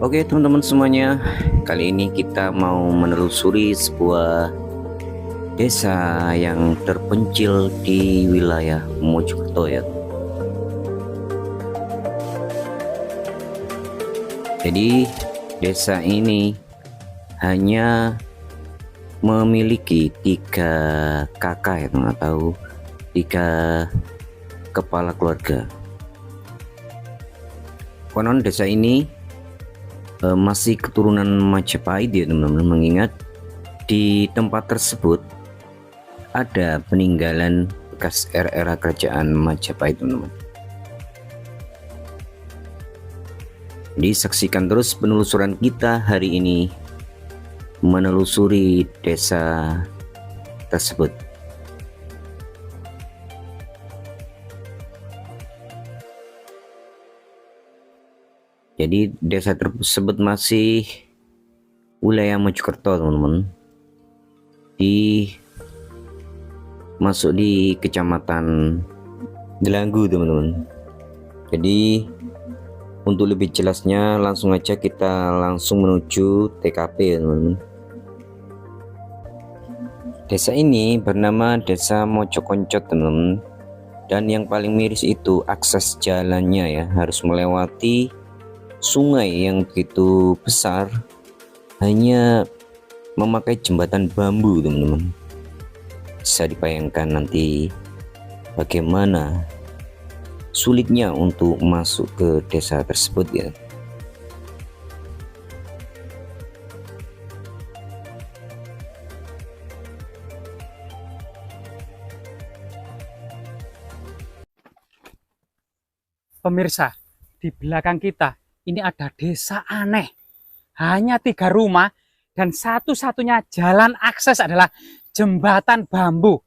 Oke teman-teman semuanya, kali ini kita mau menelusuri sebuah desa yang terpencil di wilayah Mojokerto ya. Jadi desa ini hanya memiliki 3 kakak ya teman, atau 3 kepala keluarga. Konon desa ini masih keturunan Majapahit ya teman-teman, mengingat di tempat tersebut ada peninggalan bekas era kerajaan Majapahit teman-teman. Jadi saksikan terus penelusuran kita hari ini menelusuri desa tersebut. Jadi desa tersebut masih wilayah Mojokerto teman-teman, masuk di kecamatan Delanggu teman-teman. Jadi untuk lebih jelasnya langsung aja kita langsung menuju TKP ya teman-teman. Desa ini bernama Desa Mojokoncot teman-teman, dan yang paling miris itu akses jalannya ya, harus melewati sungai yang begitu besar, hanya memakai jembatan bambu teman-teman. Bisa dibayangkan nanti bagaimana sulitnya untuk masuk ke desa tersebut ya. Pemirsa, di belakang kita ini ada desa aneh. Hanya 3 rumah dan satu-satunya jalan akses adalah jembatan bambu.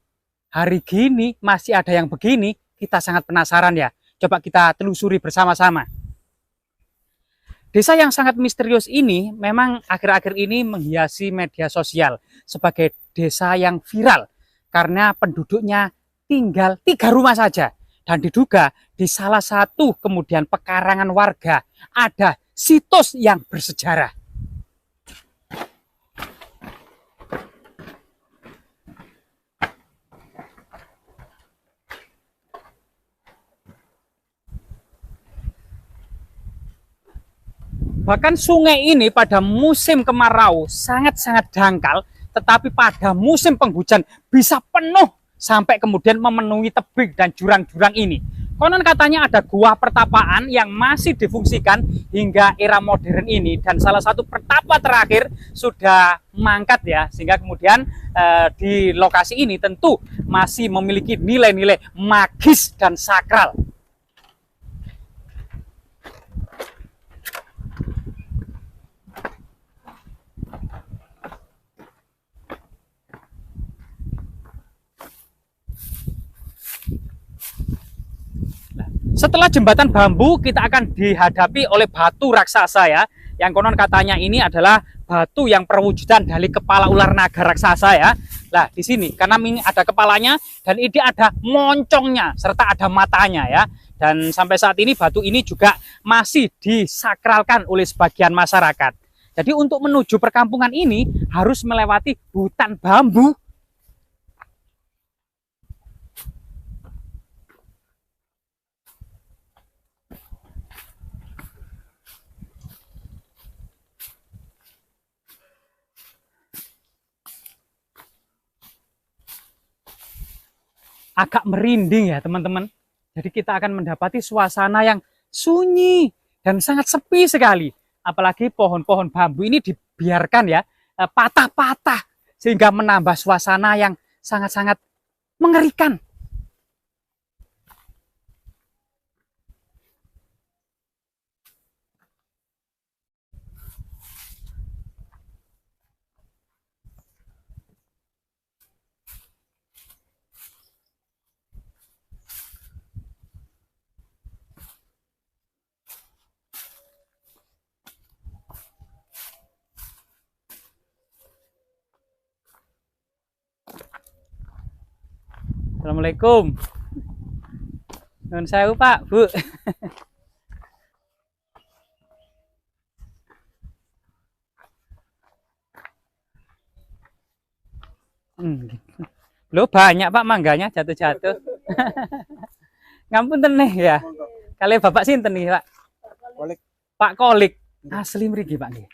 Hari gini masih ada yang begini, kita sangat penasaran ya. Coba kita telusuri bersama-sama. Desa yang sangat misterius ini memang akhir-akhir ini menghiasi media sosial sebagai desa yang viral karena penduduknya tinggal 3 rumah saja. Dan diduga di salah satu kemudian pekarangan warga ada situs yang bersejarah. Bahkan sungai ini pada musim kemarau sangat-sangat dangkal, tetapi pada musim penghujan bisa penuh sampai kemudian memenuhi tebing dan jurang-jurang ini. Konon katanya ada gua pertapaan yang masih difungsikan hingga era modern ini, dan salah satu pertapa terakhir sudah mangkat ya, sehingga kemudian di lokasi ini tentu masih memiliki nilai-nilai magis dan sakral. Setelah jembatan bambu, kita akan dihadapi oleh batu raksasa ya, yang konon katanya ini adalah batu yang perwujudan dari kepala ular naga raksasa ya. Nah, di sini karena ini ada kepalanya dan ini ada moncongnya serta ada matanya ya. Dan sampai saat ini batu ini juga masih disakralkan oleh sebagian masyarakat. Jadi untuk menuju perkampungan ini harus melewati hutan bambu. Agak merinding ya teman-teman. Jadi kita akan mendapati suasana yang sunyi dan sangat sepi sekali. Apalagi pohon-pohon bambu ini dibiarkan ya patah-patah sehingga menambah suasana yang sangat-sangat mengerikan. Assalamualaikum. Nun sewu Pak, Bu. Loh banyak Pak mangganya jatuh-jatuh. Ngampun nih ya. Kali Bapak sinten nih Pak? Kolik. Pak Kolik. Asli mriki Pak nggih.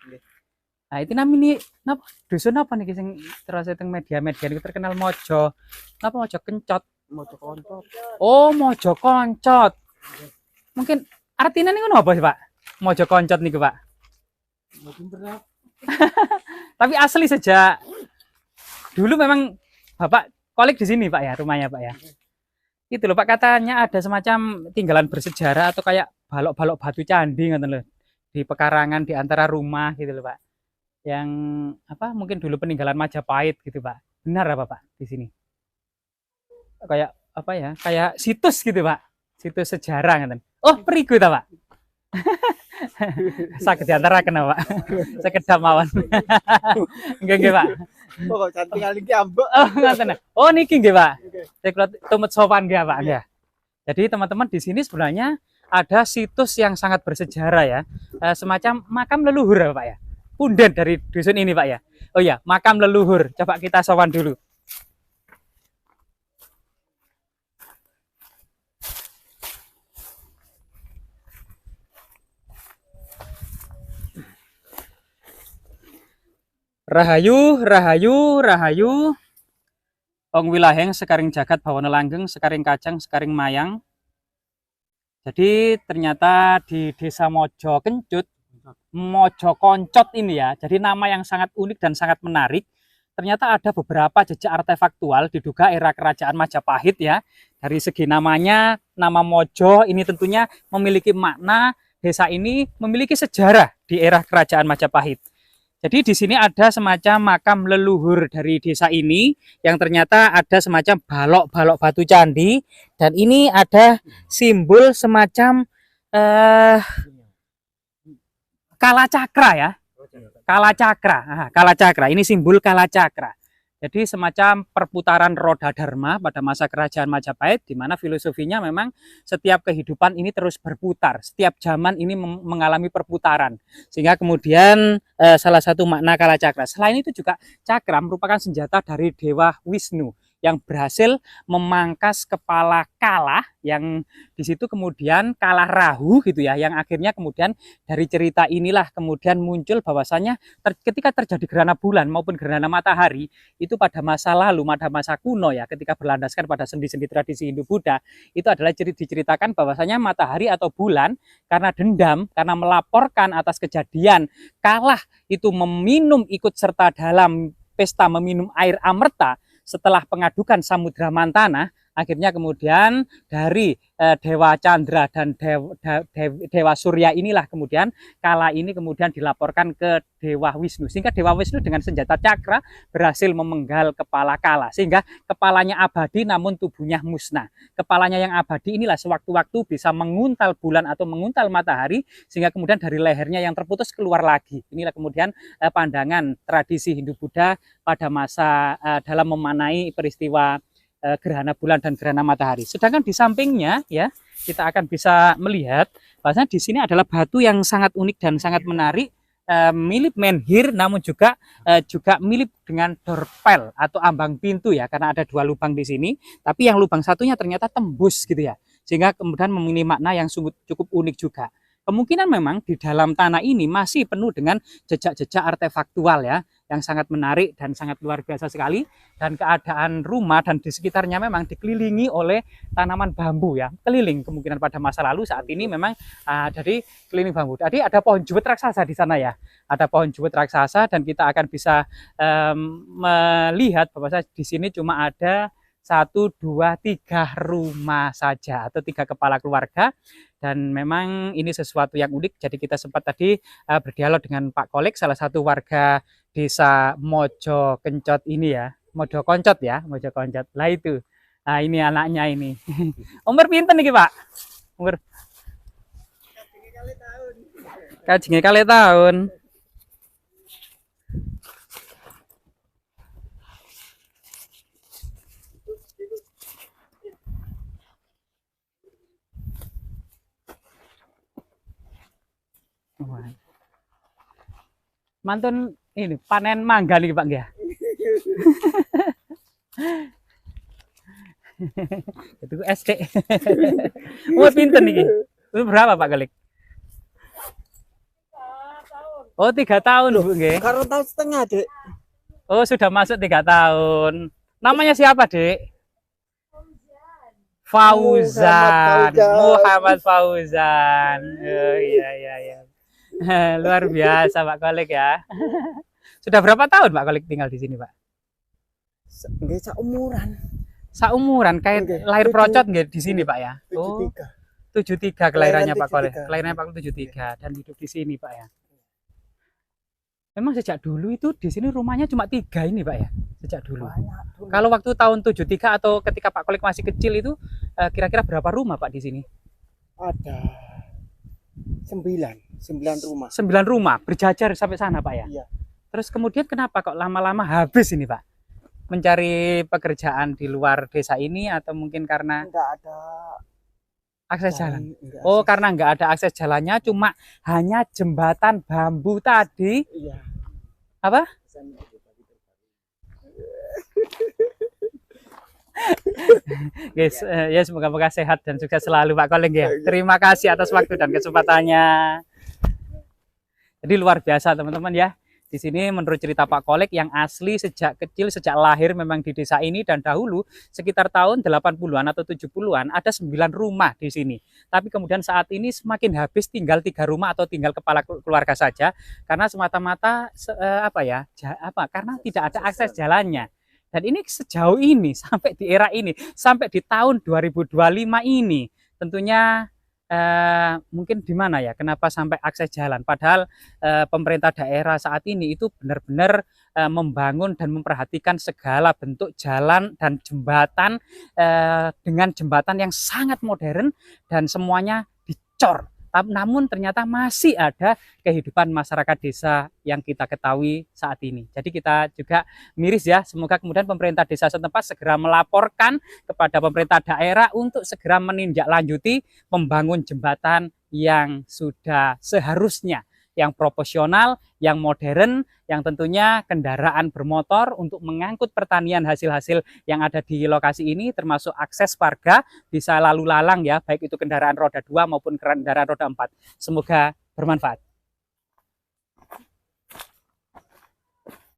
Nah, itu namanya napa dusun apa nih sing terus teng media-media niku terkenal Mojo. Napa Mojo Kencot? Mojo koncot. Oh, Mojo Koncot. Mungkin artinya niku apa sih, Pak? Mojo Koncot niku, Pak. Mojo berat. Tapi asli sejak dulu memang Bapak Kolik di sini, Pak ya, rumahnya, Pak ya. Itu loh Pak, katanya ada semacam tinggalan bersejarah atau kayak balok-balok batu candi ngoten loh. Di pekarangan di antara rumah gitu loh, Pak. Yang apa mungkin dulu peninggalan Majapahit gitu Pak. Benar apa Pak di sini? Kayak apa ya? Kayak situs gitu Pak. Situs sejarah kan. Oh, perigu ta Pak. Sakit diantara kenapa Pak? Sekedap mawon. Nggih Pak. Kok cantik kali iki ambek. Oh, ngoten. Oh, niki nggih Pak. Saya tumut sopan nggih Pak ya. Jadi teman-teman di sini sebenarnya ada situs yang sangat bersejarah ya. Semacam makam leluhur ya Pak ya. Punden dari dusun ini Pak ya. Oh ya, makam leluhur. Coba kita sowan dulu. Rahayu, rahayu, rahayu. Ong wilaheng sekaring jagat bawana langgeng, sekaring kacang, sekaring mayang. Jadi ternyata di Desa Mojo Kencut, Mojo Koncot ini ya, jadi nama yang sangat unik dan sangat menarik. Ternyata ada beberapa jejak artefaktual diduga era kerajaan Majapahit ya. Dari segi namanya, nama Mojo ini tentunya memiliki makna, desa ini memiliki sejarah di era kerajaan Majapahit. Jadi di sini ada semacam makam leluhur dari desa ini yang ternyata ada semacam balok-balok batu candi dan ini ada simbol semacam kalacakra ya. Kalacakra. Kalacakra. Ini simbol kalacakra. Jadi semacam perputaran roda dharma pada masa kerajaan Majapahit di mana filosofinya memang setiap kehidupan ini terus berputar. Setiap zaman ini mengalami perputaran. Sehingga kemudian salah satu makna kalacakra. Selain itu juga cakra merupakan senjata dari Dewa Wisnu yang berhasil memangkas kepala Kala yang di situ kemudian kalah Rahu gitu ya, yang akhirnya kemudian dari cerita inilah kemudian muncul bahwasanya ketika terjadi gerhana bulan maupun gerhana matahari itu pada masa lalu, pada masa kuno ya, ketika berlandaskan pada sendi-sendi tradisi Hindu Buddha, itu adalah diceritakan bahwasanya matahari atau bulan karena dendam, karena melaporkan atas kejadian kalah itu meminum ikut serta dalam pesta meminum air amerta setelah pengadukan Samudra Mantana, akhirnya kemudian dari Dewa Chandra dan Dewa Surya inilah kemudian Kala ini kemudian dilaporkan ke Dewa Wisnu, sehingga Dewa Wisnu dengan senjata cakra berhasil memenggal kepala Kala, sehingga kepalanya abadi namun tubuhnya musnah. Kepalanya yang abadi inilah sewaktu-waktu bisa menguntal bulan atau menguntal matahari, sehingga kemudian dari lehernya yang terputus keluar lagi. Inilah kemudian pandangan tradisi Hindu Buddha pada masa dalam memanai peristiwa gerhana bulan dan gerhana matahari. Sedangkan di sampingnya ya kita akan bisa melihat bahwasanya di sini adalah batu yang sangat unik dan sangat menarik, mirip menhir namun juga mirip dengan dorpel atau ambang pintu ya, karena ada dua lubang di sini, tapi yang lubang satunya ternyata tembus gitu ya, sehingga kemudian memiliki makna yang cukup unik juga. Kemungkinan memang di dalam tanah ini masih penuh dengan jejak-jejak artefaktual ya, yang sangat menarik dan sangat luar biasa sekali. Dan keadaan rumah dan di sekitarnya memang dikelilingi oleh tanaman bambu ya, keliling kemungkinan pada masa lalu, saat ini memang dari keliling bambu. Jadi ada pohon juwet raksasa di sana ya, ada pohon juwet raksasa dan kita akan bisa melihat bahwa di sini cuma ada 1, 2, 3 rumah saja atau 3 kepala keluarga. Dan memang ini sesuatu yang unik. Jadi kita sempat tadi berdialog dengan Pak Kolik, salah satu warga desa Mojo Kencot ini ya, Mojo Koncot ya, Mojo Koncot. Lah itu, nah ini anaknya ini. Umur pinten nih Pak? Umur kajenge kali tahun. Mantun ini panen mangga nih Pak ya. Itu SD. Umur pinten nih? Umur berapa Pak Galik? Oh 3 tahun Bu nggih. Karena tahun setengah, Dek. Oh sudah masuk 3 tahun. Namanya siapa Dek? Fauzan. Muhammad Fauzan. Oh iya iya iya. Luar biasa Pak Kolik ya. Sudah berapa tahun Pak Kolik tinggal di sini Pak? Nggih seumuran. Saumuran kayak Oke, lahir 7. procot nggih di sini Pak ya. Oh 73. 73 kelahirannya Pak Kolik. 73. Kelahirannya Pak Kolik 73 dan hidup di sini Pak ya. Memang sejak dulu itu di sini rumahnya cuma 3 ini Pak ya. Sejak dulu. Banyak dulu. Kalau waktu tahun 73 atau ketika Pak Kolik masih kecil itu kira-kira berapa rumah Pak di sini? Ada 9 rumah. 9 rumah berjajar sampai sana Pak ya. Iya. Terus kemudian kenapa kok lama-lama habis ini Pak? Mencari pekerjaan di luar desa ini atau mungkin karena Enggak ada akses jalan? enggak Oh, akses. karena nggak ada akses jalannya, cuma hanya jembatan bambu tadi. Iya. Apa? Guys, ya semoga-moga sehat dan sukses selalu Pak Koling ya. Terima kasih atas waktu dan kesempatannya. Jadi luar biasa teman-teman ya. Di sini menurut cerita Pak Kolik yang asli sejak kecil, sejak lahir memang di desa ini, dan dahulu sekitar tahun 80-an atau 70-an ada 9 rumah di sini. Tapi kemudian saat ini semakin habis, tinggal 3 rumah atau tinggal kepala keluarga saja karena semata-mata karena tidak ada akses jalannya. Dan ini sejauh ini sampai di era ini, sampai di tahun 2025 ini tentunya mungkin di mana ya, kenapa sampai akses jalan, padahal pemerintah daerah saat ini itu benar-benar membangun dan memperhatikan segala bentuk jalan dan jembatan dengan jembatan yang sangat modern dan semuanya dicor. Namun ternyata masih ada kehidupan masyarakat desa yang kita ketahui saat ini. Jadi kita juga miris ya, semoga kemudian pemerintah desa setempat segera melaporkan kepada pemerintah daerah untuk segera menindaklanjuti membangun jembatan yang sudah seharusnya, yang proporsional, yang modern, yang tentunya kendaraan bermotor untuk mengangkut pertanian hasil-hasil yang ada di lokasi ini, termasuk akses warga bisa lalu lalang ya, baik itu kendaraan roda 2 maupun kendaraan roda 4. Semoga bermanfaat.